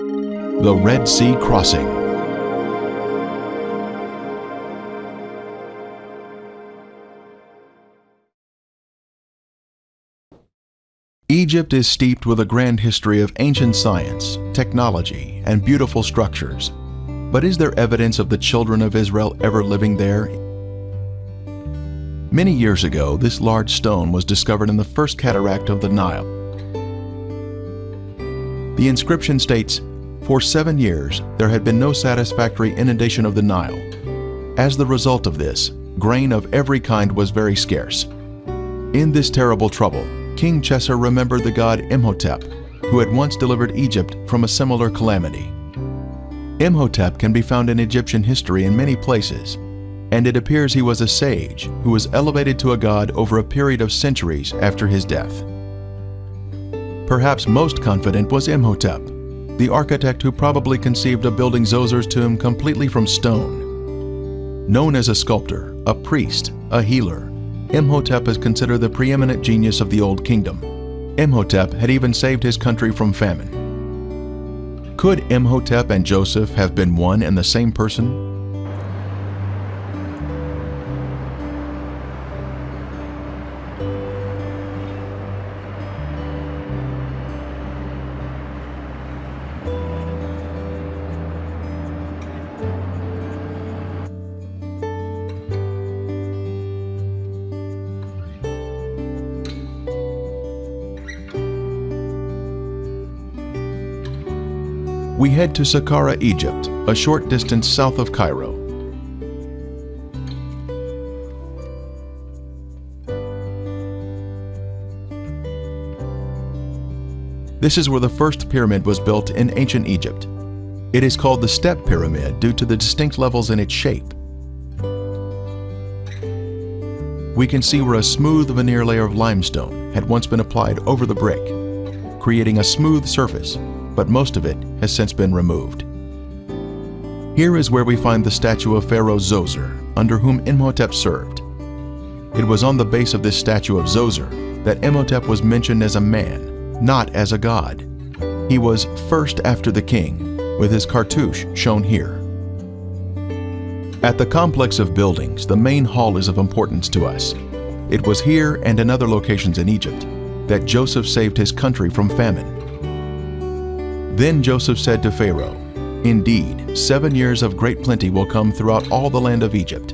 The Red Sea Crossing. Egypt is steeped with a grand history of ancient science, technology, and beautiful structures. But is there evidence of the children of Israel ever living there? Many years ago, this large stone was discovered in the first cataract of the Nile. The inscription states, "For 7 years, there had been no satisfactory inundation of the Nile. As the result of this, grain of every kind was very scarce. In this terrible trouble, King Chesser remembered the god Imhotep, who had once delivered Egypt from a similar calamity." Imhotep can be found in Egyptian history in many places, and it appears he was a sage who was elevated to a god over a period of centuries after his death. Perhaps most confident was Imhotep, the architect who probably conceived of building Zozer's tomb completely from stone. Known as a sculptor, a priest, a healer, Imhotep is considered the preeminent genius of the Old Kingdom. Imhotep had even saved his country from famine. Could Imhotep and Joseph have been one and the same person? We head to Saqqara, Egypt, a short distance south of Cairo. This is where the first pyramid was built in ancient Egypt. It is called the Step Pyramid due to the distinct levels in its shape. We can see where a smooth veneer layer of limestone had once been applied over the brick, creating a smooth surface, but most of it has since been removed. Here is where we find the statue of Pharaoh Zoser, under whom Imhotep served. It was on the base of this statue of Zoser that Imhotep was mentioned as a man, not as a god. He was first after the king, with his cartouche shown here. At the complex of buildings, the main hall is of importance to us. It was here and in other locations in Egypt that Joseph saved his country from famine. Then Joseph said to Pharaoh, "Indeed, 7 years of great plenty will come throughout all the land of Egypt,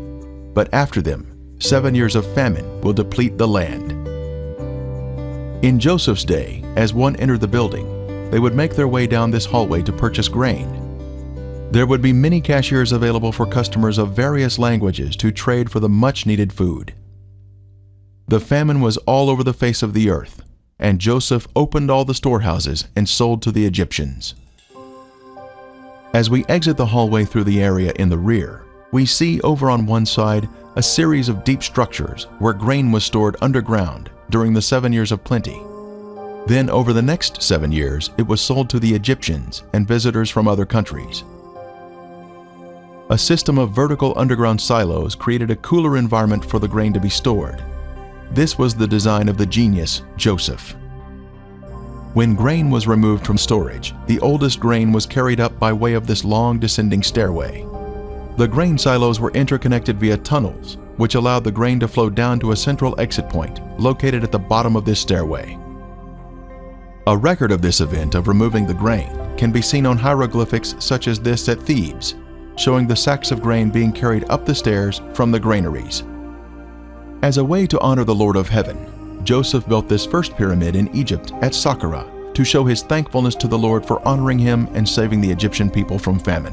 but after them, 7 years of famine will deplete the land." In Joseph's day, as one entered the building, they would make their way down this hallway to purchase grain. There would be many cashiers available for customers of various languages to trade for the much-needed food. The famine was all over the face of the earth, and Joseph opened all the storehouses and sold to the Egyptians. As we exit the hallway through the area in the rear, we see over on one side a series of deep structures where grain was stored underground during the 7 years of plenty. Then over the next 7 years, it was sold to the Egyptians and visitors from other countries. A system of vertical underground silos created a cooler environment for the grain to be stored. This was the design of the genius, Joseph. When grain was removed from storage, the oldest grain was carried up by way of this long descending stairway. The grain silos were interconnected via tunnels, which allowed the grain to flow down to a central exit point located at the bottom of this stairway. A record of this event of removing the grain can be seen on hieroglyphics such as this at Thebes, showing the sacks of grain being carried up the stairs from the granaries. As a way to honor the Lord of Heaven, Joseph built this first pyramid in Egypt at Saqqara to show his thankfulness to the Lord for honoring him and saving the Egyptian people from famine.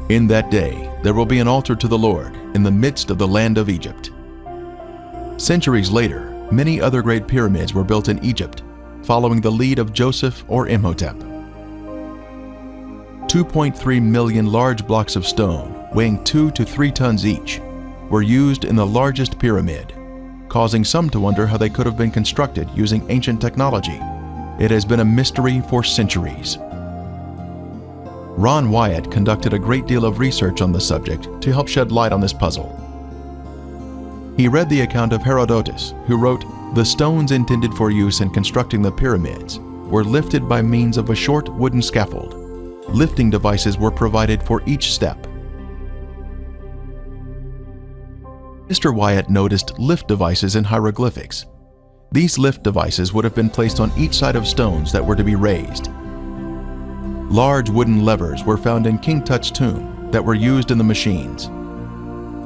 In that day, there will be an altar to the Lord in the midst of the land of Egypt. Centuries later, many other great pyramids were built in Egypt, following the lead of Joseph or Imhotep. 2.3 million large blocks of stone, weighing 2 to 3 tons each, were used in the largest pyramid, causing some to wonder how they could have been constructed using ancient technology. It has been a mystery for centuries. Ron Wyatt conducted a great deal of research on the subject to help shed light on this puzzle. He read the account of Herodotus, who wrote, "The stones intended for use in constructing the pyramids were lifted by means of a short wooden scaffold. Lifting devices were provided for each step. Mr. Wyatt noticed lift devices in hieroglyphics. These lift devices would have been placed on each side of stones that were to be raised. Large wooden levers were found in King Tut's tomb that were used in the machines.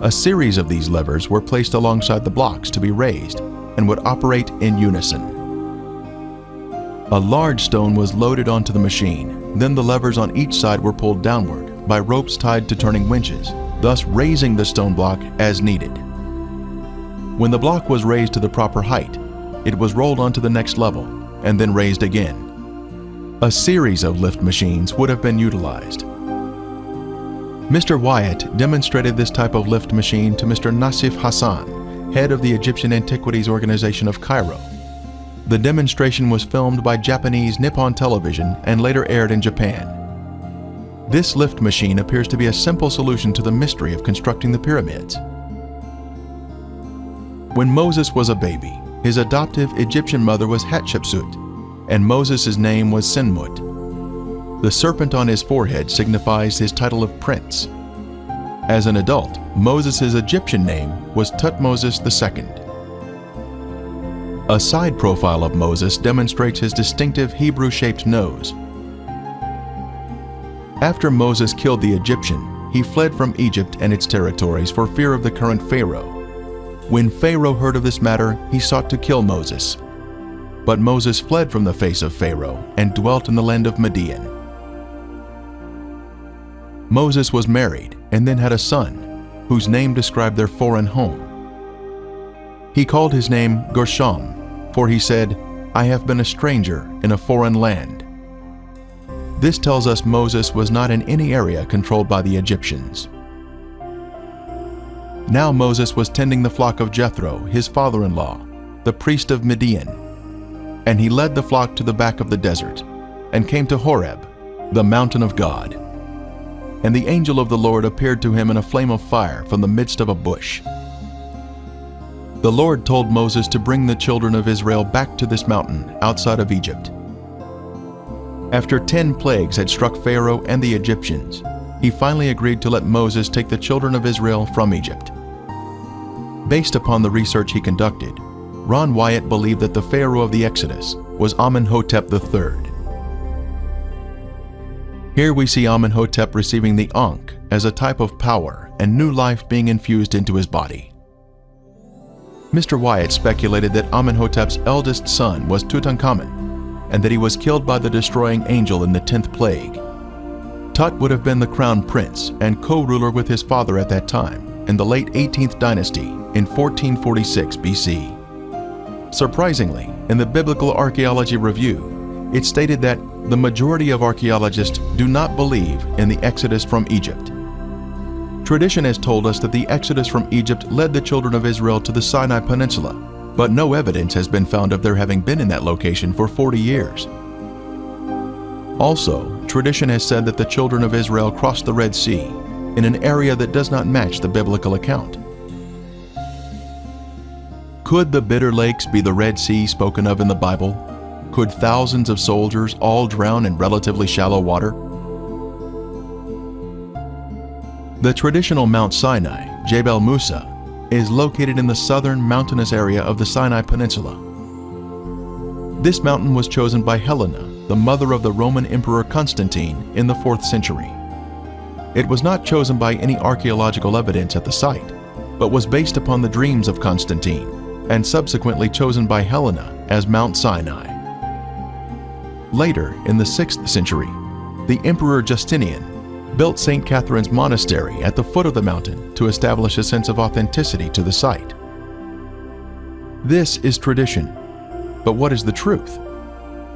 A series of these levers were placed alongside the blocks to be raised and would operate in unison. A large stone was loaded onto the machine, then the levers on each side were pulled downward by ropes tied to turning winches, thus raising the stone block as needed. When the block was raised to the proper height, it was rolled onto the next level and then raised again. A series of lift machines would have been utilized. Mr. Wyatt demonstrated this type of lift machine to Mr. Nassif Hassan, head of the Egyptian Antiquities Organization of Cairo. The demonstration was filmed by Japanese Nippon Television and later aired in Japan. This lift machine appears to be a simple solution to the mystery of constructing the pyramids. When Moses was a baby, his adoptive Egyptian mother was Hatshepsut, and Moses' name was Senmut. The serpent on his forehead signifies his title of prince. As an adult, Moses' Egyptian name was Tutmosis II. A side profile of Moses demonstrates his distinctive Hebrew-shaped nose. After Moses killed the Egyptian, he fled from Egypt and its territories for fear of the current Pharaoh. When Pharaoh heard of this matter, he sought to kill Moses. But Moses fled from the face of Pharaoh and dwelt in the land of Midian. Moses was married and then had a son, whose name described their foreign home. He called his name Gershom, for he said, "I have been a stranger in a foreign land." This tells us Moses was not in any area controlled by the Egyptians. Now Moses was tending the flock of Jethro, his father-in-law, the priest of Midian. And he led the flock to the back of the desert, and came to Horeb, the mountain of God. And the angel of the Lord appeared to him in a flame of fire from the midst of a bush. The Lord told Moses to bring the children of Israel back to this mountain outside of Egypt. After 10 plagues had struck Pharaoh and the Egyptians, he finally agreed to let Moses take the children of Israel from Egypt. Based upon the research he conducted, Ron Wyatt believed that the Pharaoh of the Exodus was Amenhotep III. Here we see Amenhotep receiving the Ankh as a type of power and new life being infused into his body. Mr. Wyatt speculated that Amenhotep's eldest son was Tutankhamun, and that he was killed by the destroying angel in the 10th plague. Tut would have been the crown prince and co-ruler with his father at that time, in the late 18th dynasty in 1446 BC. Surprisingly, in the Biblical Archaeology Review, it stated that the majority of archaeologists do not believe in the Exodus from Egypt. Tradition has told us that the Exodus from Egypt led the children of Israel to the Sinai Peninsula, but no evidence has been found of their having been in that location for 40 years. Also, tradition has said that the children of Israel crossed the Red Sea in an area that does not match the biblical account. Could the Bitter Lakes be the Red Sea spoken of in the Bible? Could thousands of soldiers all drown in relatively shallow water? The traditional Mount Sinai, Jebel Musa, is located in the southern mountainous area of the Sinai Peninsula. This mountain was chosen by Helena, the mother of the Roman Emperor Constantine, in the 4th century. It was not chosen by any archaeological evidence at the site, but was based upon the dreams of Constantine, and subsequently chosen by Helena as Mount Sinai. Later, in the 6th century, the Emperor Justinian built St. Catherine's Monastery at the foot of the mountain to establish a sense of authenticity to the site. This is tradition, but what is the truth?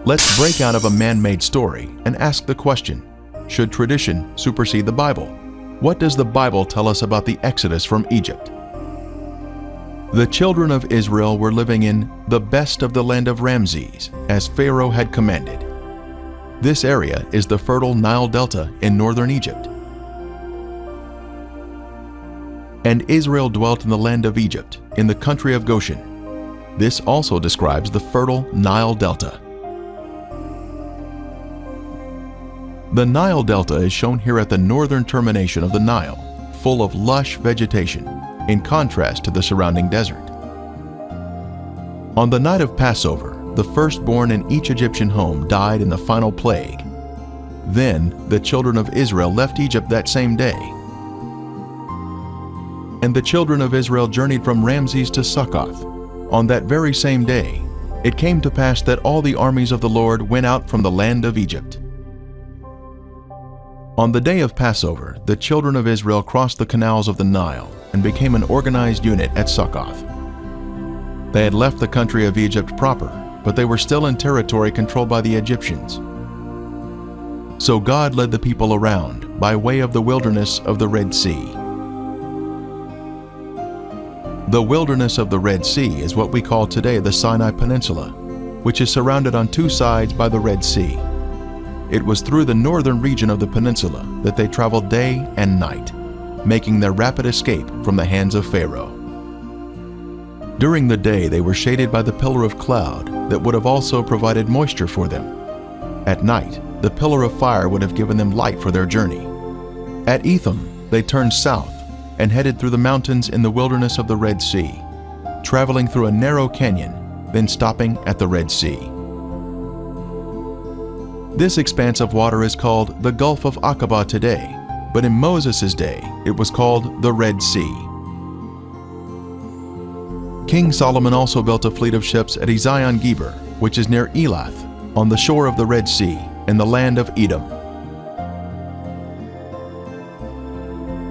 Let's break out of a man-made story and ask the question, should tradition supersede the Bible? What does the Bible tell us about the Exodus from Egypt? The children of Israel were living in the best of the land of Ramses, as Pharaoh had commanded. This area is the fertile Nile Delta in northern Egypt. And Israel dwelt in the land of Egypt, in the country of Goshen. This also describes the fertile Nile Delta. The Nile Delta is shown here at the northern termination of the Nile, full of lush vegetation, in contrast to the surrounding desert. On the night of Passover, the firstborn in each Egyptian home died in the final plague. Then the children of Israel left Egypt that same day. And the children of Israel journeyed from Ramses to Succoth. On that very same day, it came to pass that all the armies of the Lord went out from the land of Egypt. On the day of Passover, the children of Israel crossed the canals of the Nile and became an organized unit at Succoth. They had left the country of Egypt proper, but they were still in territory controlled by the Egyptians. So God led the people around by way of the wilderness of the Red Sea. The wilderness of the Red Sea is what we call today the Sinai Peninsula, which is surrounded on two sides by the Red Sea. It was through the northern region of the peninsula that they traveled day and night, making their rapid escape from the hands of Pharaoh. During the day, they were shaded by the pillar of cloud that would have also provided moisture for them. At night, the pillar of fire would have given them light for their journey. At Etham, they turned south and headed through the mountains in the wilderness of the Red Sea, traveling through a narrow canyon, then stopping at the Red Sea. This expanse of water is called the Gulf of Aqaba today, but in Moses' day, it was called the Red Sea. King Solomon also built a fleet of ships at Ezion-Geber, which is near Elath, on the shore of the Red Sea, in the land of Edom.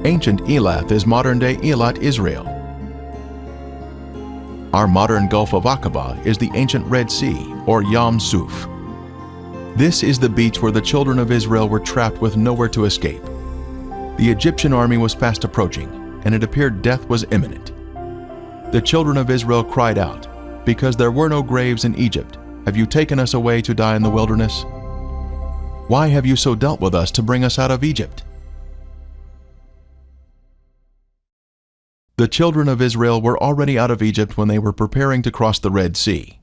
Ancient Elath is modern-day Eilat, Israel. Our modern Gulf of Aqaba is the ancient Red Sea, or Yam Suf. This is the beach where the children of Israel were trapped with nowhere to escape. The Egyptian army was fast approaching, and it appeared death was imminent. The children of Israel cried out, "Because there were no graves in Egypt, have you taken us away to die in the wilderness? Why have you so dealt with us to bring us out of Egypt?" The children of Israel were already out of Egypt when they were preparing to cross the Red Sea.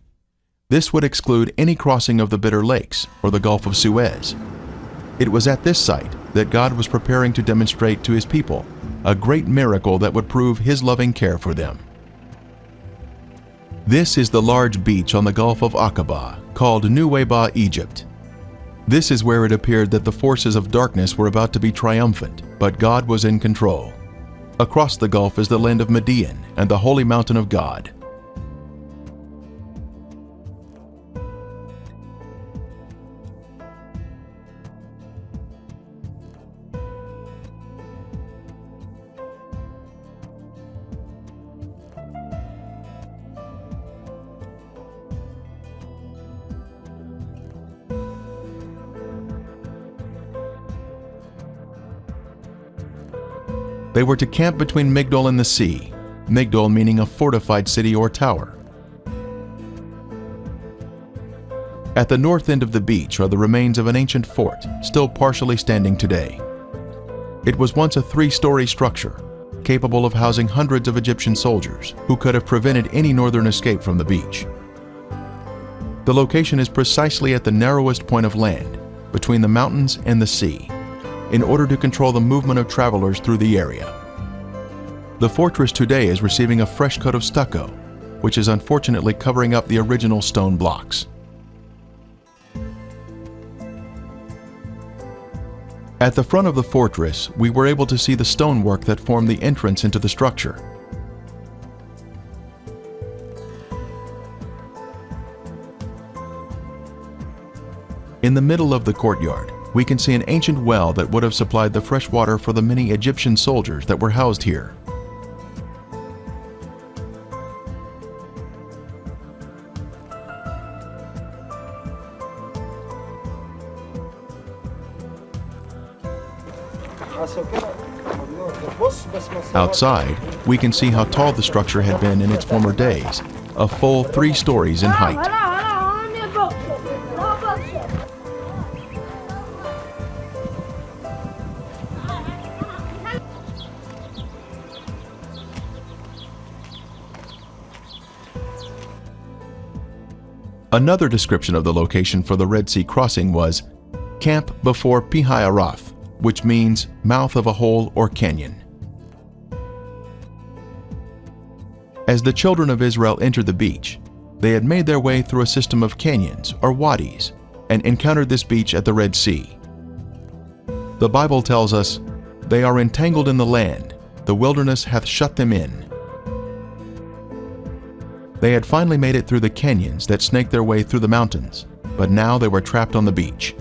This would exclude any crossing of the Bitter Lakes or the Gulf of Suez. It was at this site that God was preparing to demonstrate to His people a great miracle that would prove His loving care for them. This is the large beach on the Gulf of Aqaba, called Nuweiba, Egypt. This is where it appeared that the forces of darkness were about to be triumphant, but God was in control. Across the gulf is the land of Midian and the holy mountain of God. They were to camp between Migdol and the sea, Migdol meaning a fortified city or tower. At the north end of the beach are the remains of an ancient fort, still partially standing today. It was once a 3-story structure, capable of housing hundreds of Egyptian soldiers who could have prevented any northern escape from the beach. The location is precisely at the narrowest point of land, between the mountains and the sea, in order to control the movement of travelers through the area. The fortress today is receiving a fresh coat of stucco, which is unfortunately covering up the original stone blocks. At the front of the fortress, we were able to see the stonework that formed the entrance into the structure. In the middle of the courtyard, we can see an ancient well that would have supplied the fresh water for the many Egyptian soldiers that were housed here. Outside, we can see how tall the structure had been in its former days, a full 3 stories in height. Another description of the location for the Red Sea crossing was, Camp before Pi-hahiroth, which means mouth of a hole or canyon. As the children of Israel entered the beach, they had made their way through a system of canyons or wadis and encountered this beach at the Red Sea. The Bible tells us, "They are entangled in the land, the wilderness hath shut them in." They had finally made it through the canyons that snaked their way through the mountains, but now they were trapped on the beach.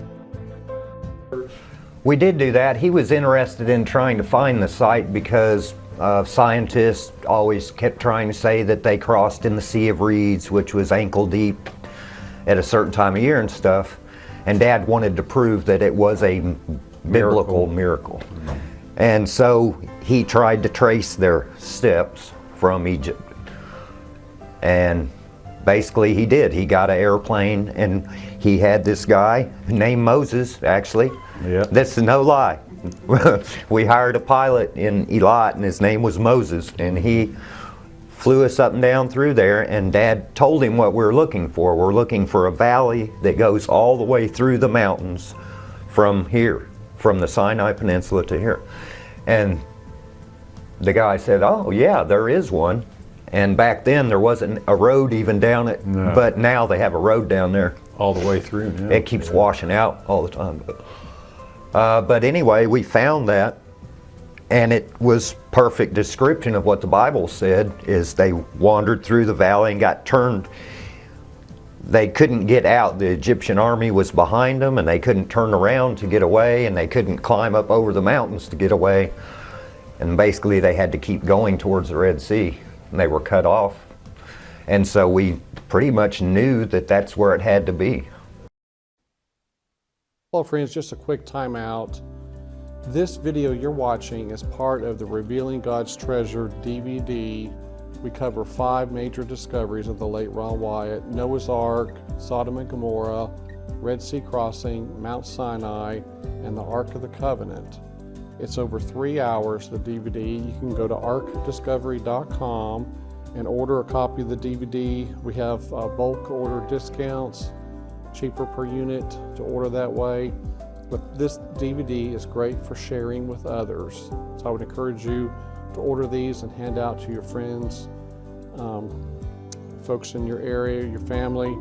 We did do that. He was interested in trying to find the site because scientists always kept trying to say that they crossed in the Sea of Reeds, which was ankle deep at a certain time of year and stuff. And Dad wanted to prove that it was a biblical miracle. And so he tried to trace their steps from Egypt. And basically he did. He got an airplane and he had this guy named Moses, actually. Yeah. This is no lie. We hired a pilot in Eilat and his name was Moses, and he flew us up and down through there, and Dad told him what we were looking for. We're looking for a valley that goes all the way through the mountains from here, from the Sinai Peninsula to here. And the guy said, "Oh yeah, there is one." And back then there wasn't a road even down it, No. but now they have a road down there. All the way through. Yeah. It keeps washing out all the time. But anyway, we found that, and it was perfect description of what the Bible said, is they wandered through the valley and got turned. They couldn't get out. The Egyptian army was behind them, and they couldn't turn around to get away, and they couldn't climb up over the mountains to get away. And basically they had to keep going towards the Red Sea, and they were cut off. And so we pretty much knew that that's where it had to be. Hello friends, just a quick timeout. This video you're watching is part of the Revealing God's Treasure DVD. We cover 5 major discoveries of the late Ron Wyatt: Noah's Ark, Sodom and Gomorrah, Red Sea Crossing, Mount Sinai, and the Ark of the Covenant. It's over 3 hours, the DVD. You can go to arkdiscovery.com and order a copy of the DVD. We have bulk order discounts, cheaper per unit to order that way. But this DVD is great for sharing with others. So I would encourage you to order these and hand out to your friends, folks in your area, your family,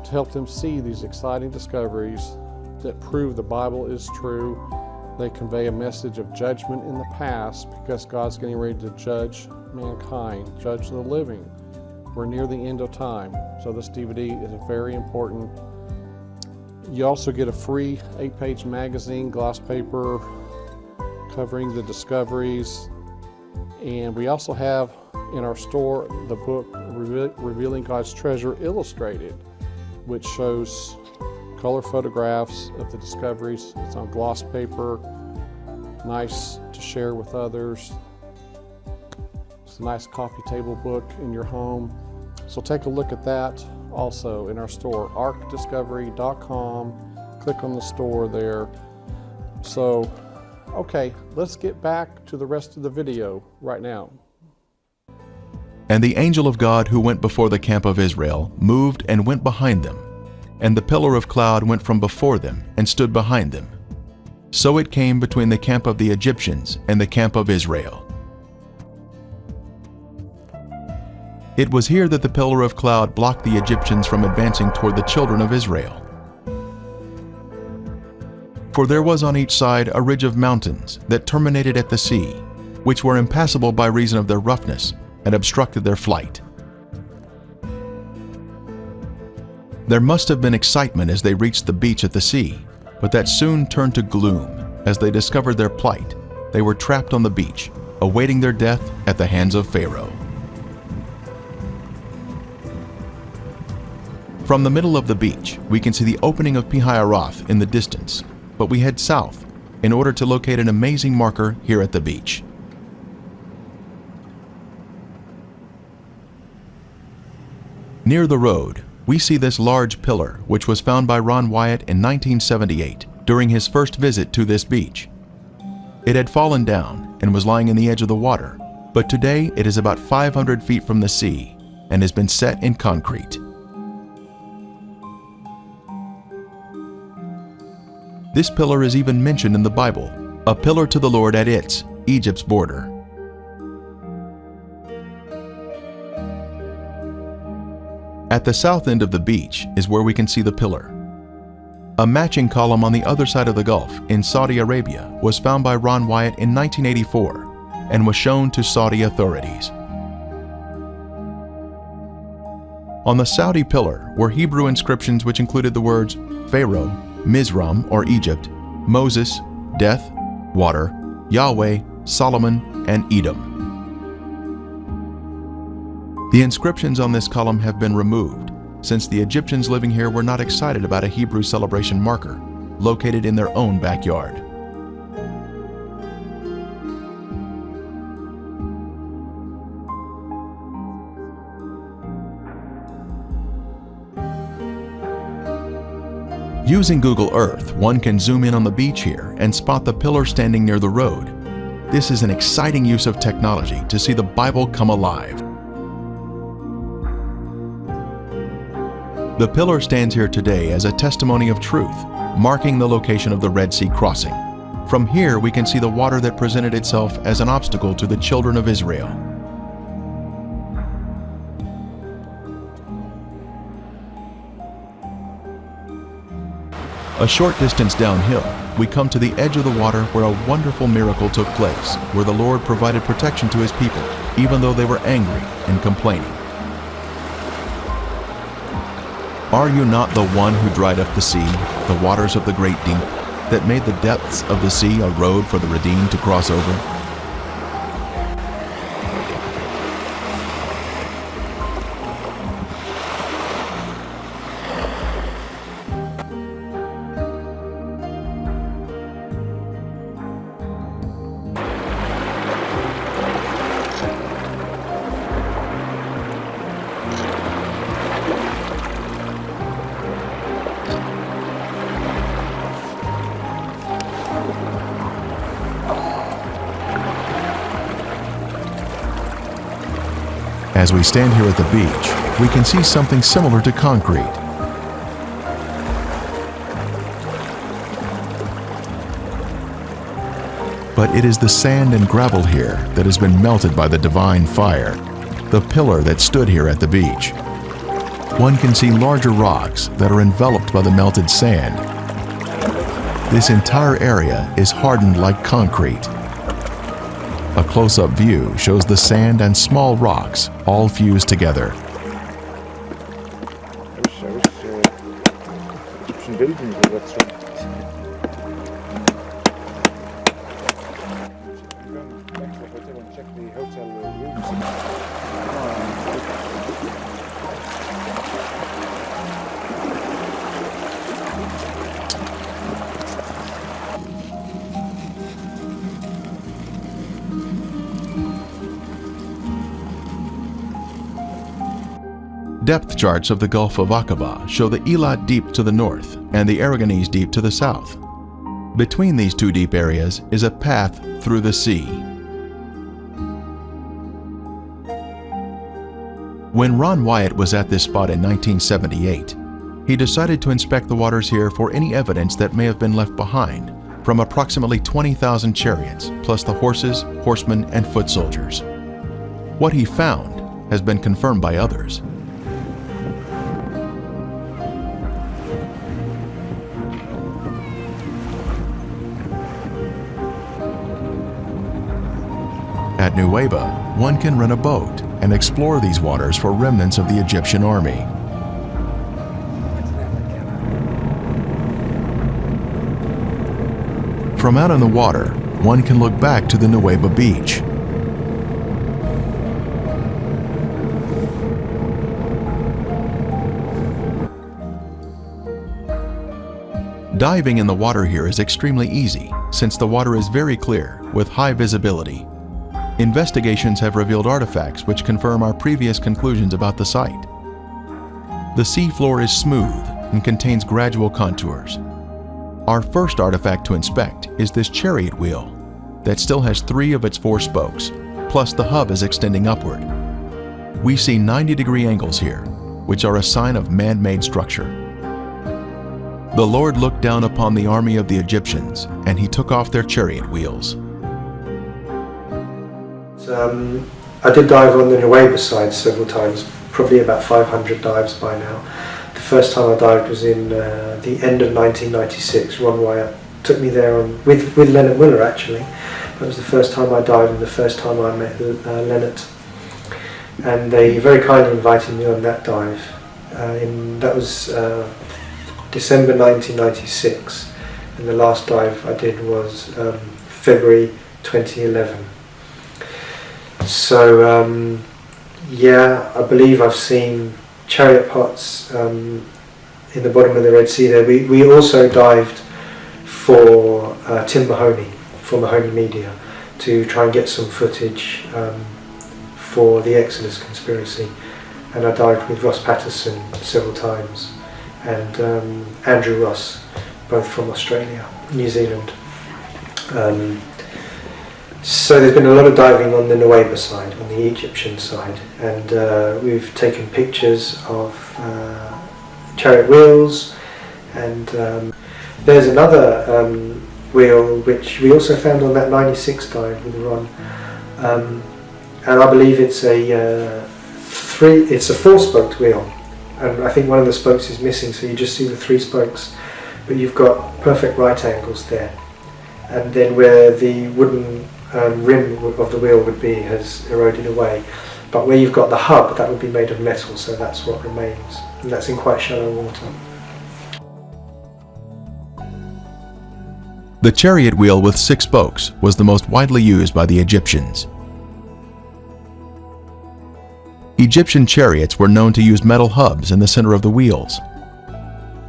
to help them see these exciting discoveries that prove the Bible is true. They convey a message of judgment in the past because God's getting ready to judge mankind, judge the living. We're near the end of time, so this DVD is very important. You also get a free 8-page magazine, gloss paper, covering the discoveries. And we also have in our store the book Revealing God's Treasure Illustrated, which shows color photographs of the discoveries. It's on gloss paper, nice to share with others. It's a nice coffee table book in your home. So take a look at that also in our store, arkdiscovery.com. Click on the store there. So, okay, let's get back to the rest of the video right now. And the angel of God who went before the camp of Israel moved and went behind them, and the pillar of cloud went from before them and stood behind them. So it came between the camp of the Egyptians and the camp of Israel. It was here that the pillar of cloud blocked the Egyptians from advancing toward the children of Israel. For there was on each side a ridge of mountains that terminated at the sea, which were impassable by reason of their roughness, and obstructed their flight. There must have been excitement as they reached the beach at the sea, but that soon turned to gloom as they discovered their plight. They were trapped on the beach, awaiting their death at the hands of Pharaoh. From the middle of the beach, we can see the opening of Pi-hahiroth in the distance, but we head south in order to locate an amazing marker here at the beach. Near the road, we see this large pillar which was found by Ron Wyatt in 1978 during his first visit to this beach. It had fallen down and was lying in the edge of the water, but today it is about 500 feet from the sea and has been set in concrete. This pillar is even mentioned in the Bible, a pillar to the Lord at Itz, Egypt's border. At the south end of the beach is where we can see the pillar. A matching column on the other side of the Gulf in Saudi Arabia was found by Ron Wyatt in 1984 and was shown to Saudi authorities. On the Saudi pillar were Hebrew inscriptions which included the words Pharaoh, Mizraim or Egypt, Moses, death, water, Yahweh, Solomon, and Edom. The inscriptions on this column have been removed since the Egyptians living here were not excited about a Hebrew celebration marker located in their own backyard. Using Google Earth, one can zoom in on the beach here and spot the pillar standing near the road. This is an exciting use of technology to see the Bible come alive. The pillar stands here today as a testimony of truth, marking the location of the Red Sea crossing. From here, we can see the water that presented itself as an obstacle to the children of Israel. A short distance downhill, we come to the edge of the water where a wonderful miracle took place, where the Lord provided protection to His people, even though they were angry and complaining. Are you not the one who dried up the sea, the waters of the great deep, that made the depths of the sea a road for the redeemed to cross over? As we stand here at the beach, we can see something similar to concrete. But it is the sand and gravel here that has been melted by the divine fire, the pillar that stood here at the beach. One can see larger rocks that are enveloped by the melted sand. This entire area is hardened like concrete. A close-up view shows the sand and small rocks all fused together. Depth charts of the Gulf of Aqaba show the Eilat Deep to the north and the Aragonese Deep to the south. Between these two deep areas is a path through the sea. When Ron Wyatt was at this spot in 1978, he decided to inspect the waters here for any evidence that may have been left behind from approximately 20,000 chariots, plus the horses, horsemen, and foot soldiers. What he found has been confirmed by others. At Nuweiba, one can rent a boat and explore these waters for remnants of the Egyptian army. From out on the water, one can look back to the Nuweiba beach. Diving in the water here is extremely easy, since the water is very clear with high visibility. Investigations have revealed artifacts which confirm our previous conclusions about the site. The sea floor is smooth and contains gradual contours. Our first artifact to inspect is this chariot wheel that still has 3 of its 4 spokes, plus the hub is extending upward. We see 90-degree angles here, which are a sign of man-made structure. The Lord looked down upon the army of the Egyptians, and he took off their chariot wheels. I did dive on the Nuweiba side several times, probably about 500 dives by now. The first time I dived was in the end of 1996. Ron Wyatt took me there with Leonard Muller, actually. That was the first time I dived and the first time I met Leonard. And they very kindly invited me on that dive. That was December 1996, and the last dive I did was February 2011. So yeah, I believe I've seen chariot pots in the bottom of the Red Sea there. We also dived for Tim Mahoney, for Mahoney Media, to try and get some footage for the Exodus conspiracy. And I dived with Ross Patterson several times, and Andrew Ross, both from Australia, New Zealand. So there's been a lot of diving on the Nuweiba side, on the Egyptian side, and we've taken pictures of chariot wheels, and there's another wheel which we also found on that 96 dive with Ron, and I believe it's a four-spoked wheel, and I think one of the spokes is missing, so you just see the 3 spokes, but you've got perfect right angles there, and then where the wooden rim of the wheel would be has eroded away, but where you've got the hub, that would be made of metal, so that's what remains, and that's in quite shallow water. The chariot wheel with 6 spokes was the most widely used by the Egyptians. Egyptian chariots were known to use metal hubs in the center of the wheels.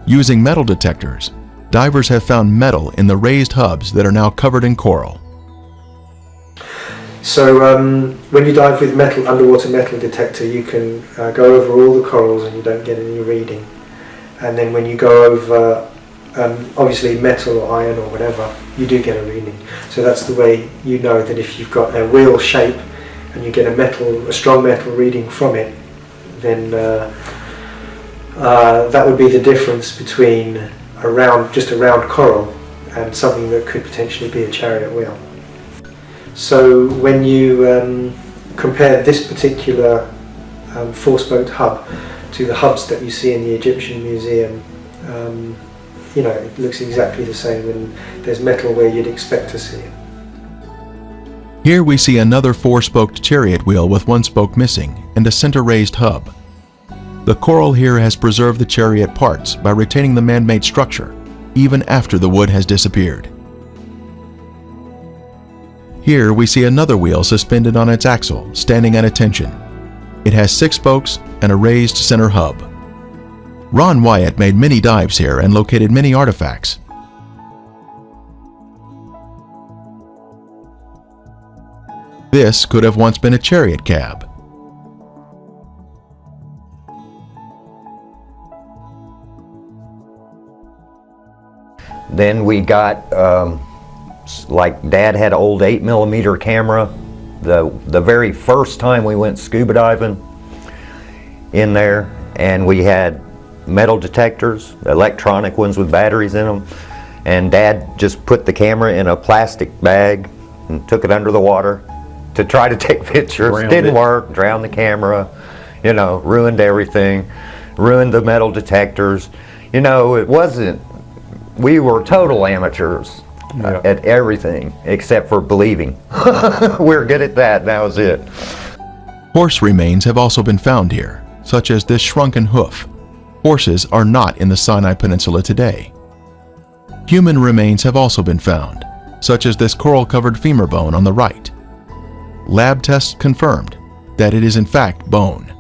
Using metal detectors, divers have found metal in the raised hubs that are now covered in coral. So when you dive with underwater metal detector, you can go over all the corals and you don't get any reading. And then when you go over obviously metal or iron or whatever, you do get a reading. So that's the way you know that if you've got a wheel shape and you get a strong metal reading from it, then that would be the difference between just a round coral and something that could potentially be a chariot wheel. So when you compare this particular 4-spoked hub to the hubs that you see in the Egyptian Museum, it looks exactly the same, and there's metal where you'd expect to see it. Here we see another 4-spoked chariot wheel with 1 spoke missing and a center raised hub. The coral here has preserved the chariot parts by retaining the man-made structure, even after the wood has disappeared. Here we see another wheel suspended on its axle, standing at attention. It has 6 spokes and a raised center hub. Ron Wyatt made many dives here and located many artifacts. This could have once been a chariot cab. Then we got, like Dad had an old 8mm camera. The very first time we went scuba diving in there, and we had metal detectors, electronic ones with batteries in them, and Dad just put the camera in a plastic bag and took it under the water to try to take pictures. Didn't work, drowned the camera, ruined everything, ruined the metal detectors. It wasn't, we were total amateurs at everything except for believing. We're good at that, that was it. Horse remains have also been found here, such as this shrunken hoof. Horses are not in the Sinai Peninsula today. Human remains have also been found, such as this coral-covered femur bone on the right. Lab tests confirmed that it is in fact bone.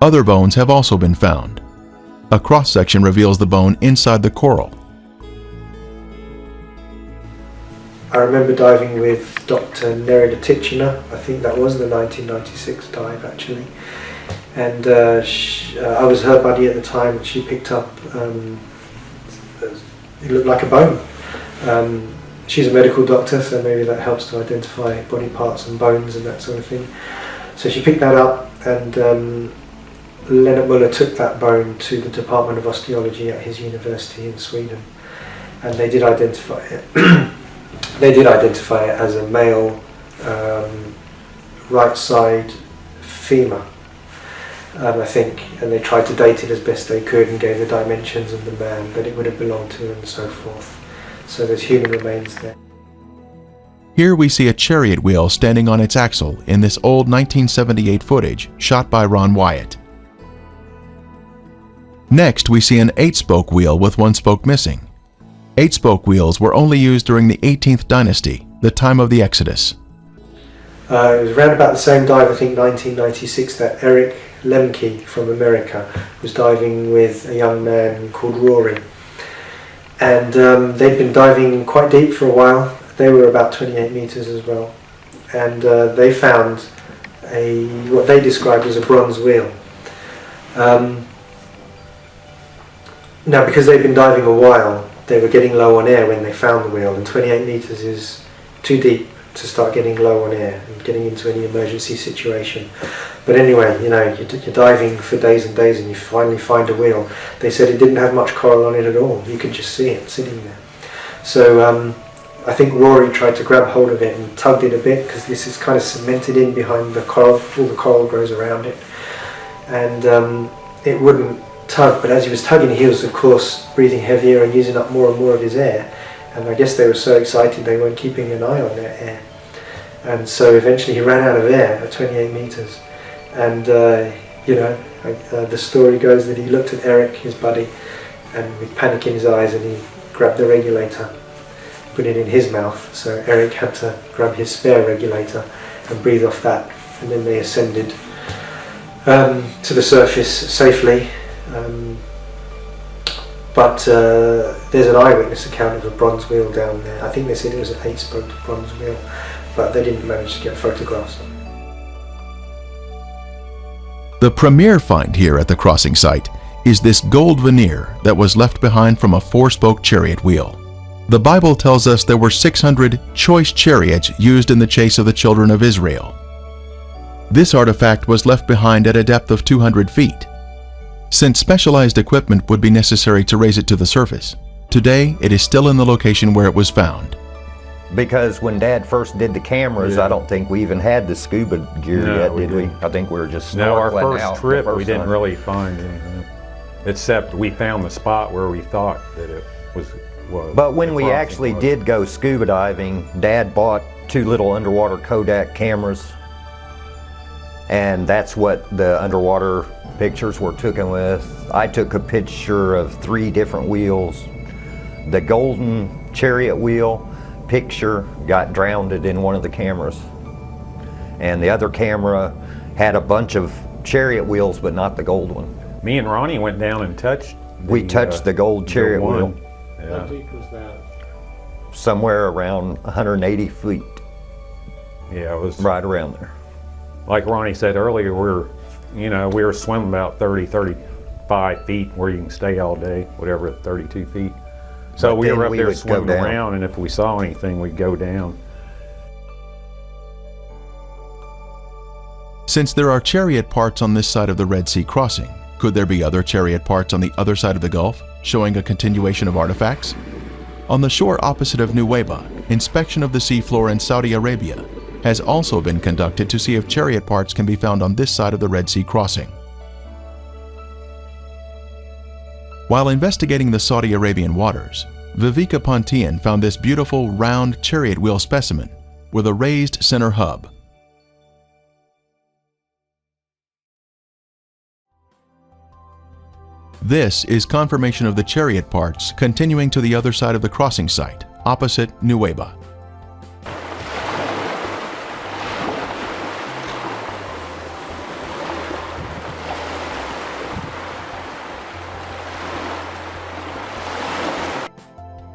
Other bones have also been found. A cross-section reveals the bone inside the coral. I remember diving with Dr. Nerida Titchener. I think that was the 1996 dive actually, and I was her buddy at the time. She picked up, it looked like a bone. She's a medical doctor, so maybe that helps to identify body parts and bones and that sort of thing. So she picked that up and Leonard Muller took that bone to the Department of Osteology at his university in Sweden, and they did identify it. They did identify it as a male right side femur, I think, and they tried to date it as best they could and gave the dimensions of the man that it would have belonged to and so forth. So there's human remains there. Here we see a chariot wheel standing on its axle in this old 1978 footage shot by Ron Wyatt. Next, we see an 8-spoke wheel with 1 spoke missing. 8-spoke wheels were only used during the 18th dynasty, the time of the Exodus. It was around about the same dive, I think 1996, that Eric Lemke from America was diving with a young man called Rory. And they'd been diving quite deep for a while. They were about 28 meters as well. And they found what they described as a bronze wheel. Now, because they'd been diving a while, they were getting low on air when they found the wheel, and 28 meters is too deep to start getting low on air and getting into any emergency situation. But anyway, you know, you're diving for days and days and you finally find a wheel. They said it didn't have much coral on it at all. You could just see it sitting there. So I think Rory tried to grab hold of it and tugged it a bit, because this is kind of cemented in behind the coral. All the coral grows around it, and it wouldn't tug. But as he was tugging, he was of course breathing heavier and using up more and more of his air. And I guess they were so excited they weren't keeping an eye on their air. And so eventually he ran out of air at 28 meters. And, the story goes that he looked at Eric, his buddy, and with panic in his eyes, and he grabbed the regulator, put it in his mouth. So Eric had to grab his spare regulator and breathe off that. And then they ascended to the surface safely. But there's an eyewitness account of a bronze wheel down there. I think they said it was an 8-spoke bronze wheel, but they didn't manage to get photographs. The premier find here at the crossing site is this gold veneer that was left behind from a 4-spoke chariot wheel. The Bible tells us there were 600 choice chariots used in the chase of the children of Israel. This artifact was left behind at a depth of 200 feet. Since specialized equipment would be necessary to raise it to the surface, today it is still in the location where it was found. Because when Dad first did the cameras, Yeah. I don't think we even had the scuba gear No, yet, we did we? didn't. I think we were just No, our snorkeling out first the trip, first we didn't time. really find anything, except we found the spot where we thought that it was. But when the we crossing actually was. did go scuba diving, Dad bought 2 little underwater Kodak cameras, and that's what the underwater pictures were taken with. I took a picture of 3 different wheels. The golden chariot wheel picture got drowned in one of the cameras, and the other camera had a bunch of chariot wheels but not the gold one. Me and Ronnie went down and touched. We touched the gold chariot one. wheel. How Yeah, deep was that? Somewhere around 180 feet, yeah, it was right around there. like Ronnie said earlier. We were swimming about 35 feet where you can stay all day, whatever, 32 feet. So But we then were up we there would go swimming down. around, and if we saw anything, we'd go down. Since there are chariot parts on this side of the Red Sea crossing, could there be other chariot parts on the other side of the Gulf, showing a continuation of artifacts? On the shore opposite of Nuweiba, inspection of the seafloor in Saudi Arabia has also been conducted to see if chariot parts can be found on this side of the Red Sea crossing. While investigating the Saudi Arabian waters, Viveka Pontian found this beautiful round chariot wheel specimen with a raised center hub. This is confirmation of the chariot parts continuing to the other side of the crossing site, opposite Nuweiba.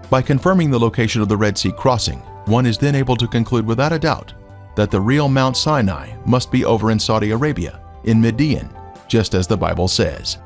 By confirming the location of the Red Sea crossing, one is then able to conclude without a doubt that the real Mount Sinai must be over in Saudi Arabia, in Midian, just as the Bible says.